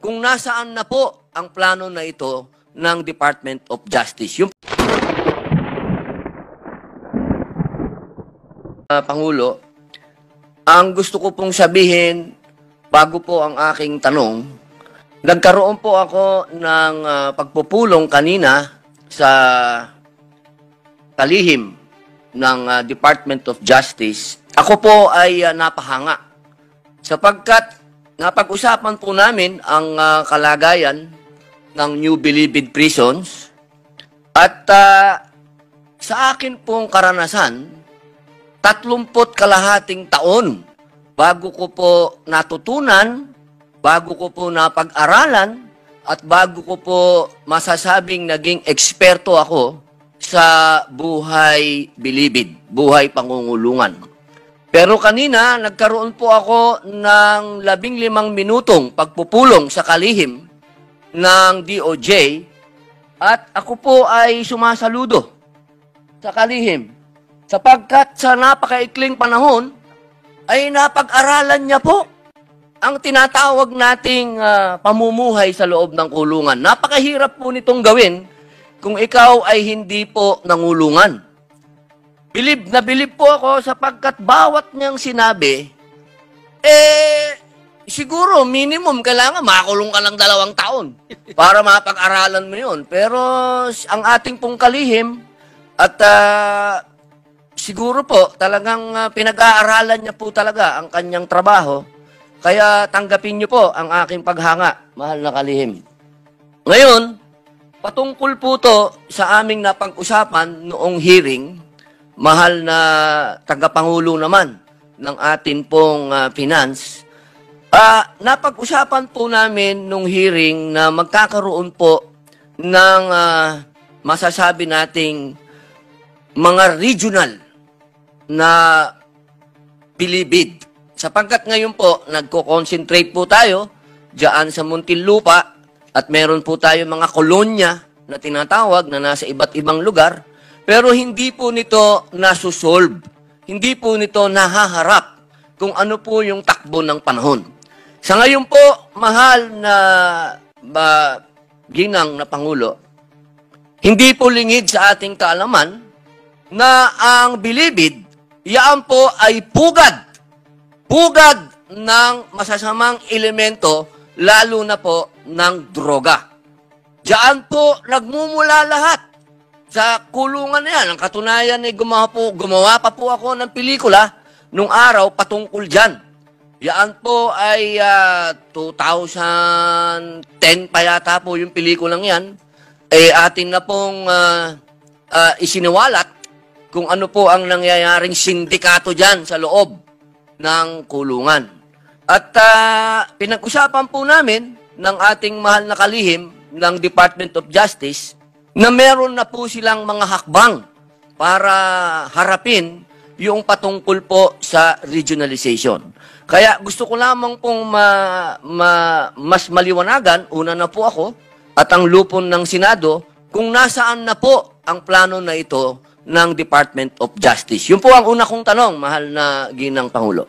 kung nasaan na po ang plano na ito ng Department of Justice. Yung Pangulo, ang gusto ko pong sabihin bago po ang aking tanong, nagkaroon po ako ng pagpupulong kanina sa kalihim ng Department of Justice. Ako po ay napahanga sapagkat napag-usapan po namin ang kalagayan ng New Bilibid Prisons at sa akin pong karanasan, 30 kalahating taon bago ko po natutunan, bago ko po napag-aralan, at bago ko po masasabing naging eksperto ako sa buhay bilibid, buhay pangungulungan. Pero kanina, nagkaroon po ako ng 15 minutong pagpupulong sa kalihim ng DOJ at ako po ay sumasaludo sa kalihim sapagkat sa napakaikling panahon ay napag-aralan niya po ang tinatawag nating pamumuhay sa loob ng kulungan. Napakahirap po nitong gawin kung ikaw ay hindi po nangulungan. Bilib na bilib po ako sapagkat bawat niyang sinabi, siguro minimum kailangan makulong ka ng 2 taon para mapag-aralan mo yun. Pero ang ating pong kalihim at siguro po talagang pinag-aaralan niya po talaga ang kanyang trabaho. Kaya tanggapin niyo po ang aking paghanga, mahal na kalihim. Ngayon, patungkol po to sa aming napag-usapan noong hearing, mahal na tagapangulo naman ng atin pong finance, napag-usapan po namin nung hearing na magkakaroon po ng masasabi nating mga regional na bilibid. Sapagkat ngayon po, nagko-concentrate po tayo diyan sa Muntinlupa at meron po tayo mga kolonya na tinatawag na nasa iba't ibang lugar, pero hindi po nito nasusolve. Hindi po nito nahaharap kung ano po yung takbo ng panahon. Sa ngayon po, mahal na ginang na Pangulo, hindi po lingid sa ating kaalaman na ang bilibid, yan po ay pugad ng masasamang elemento, lalo na po ng droga. Diyan po nagmumula lahat sa kulungan na yan. Ang katunayan ay gumawa pa po ako ng pelikula nung araw patungkol dyan. Yan po ay 2010 pa yata po yung pelikulang yan. Atin na pong isiniwalat kung ano po ang nangyayaring sindikato dyan sa loob ng kulungan. At pinag-usapan po namin ng ating mahal na kalihim ng Department of Justice na meron na po silang mga hakbang para harapin yung patungkol po sa regionalization. Kaya gusto ko lamang pong mas maliwanagan, una na po ako, at ang lupon ng Senado, kung nasaan na po ang plano na ito ng Department of Justice. Yun po ang una kong tanong, mahal na ginang Pangulo.